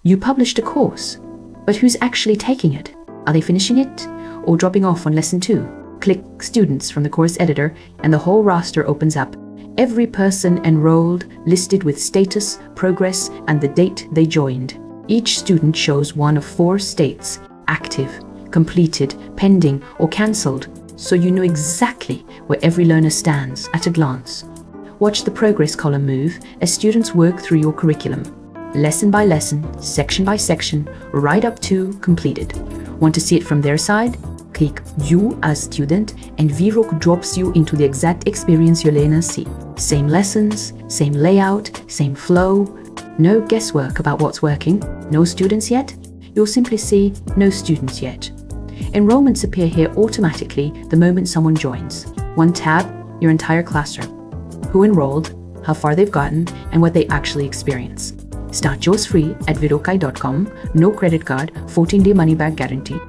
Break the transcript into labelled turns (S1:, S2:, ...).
S1: You published a course, but who's actually taking it? Are they finishing it or dropping off on lesson 2? Click Students from the course editor and the whole roster opens up. Every person enrolled listed with status, progress, and the date they joined. Each student shows one of 4 states: active, completed, pending, or cancelled, so you know exactly where every learner stands at a glance. Watch the progress column move as students work through your curriculum, lesson by lesson, section by section, right up to completed. Want to see it from their side? Click View as Student and Vyroq drops you into the exact experience your learners see. Same lessons, same layout, same flow. No guesswork about what's working. No students yet? You'll simply see no students yet. Enrollments appear here automatically the moment someone joins. One tab, your entire classroom. Who enrolled, how far they've gotten, and what they actually experience. Start yours free at vyroq.com. No credit card, 14-day money-back guarantee.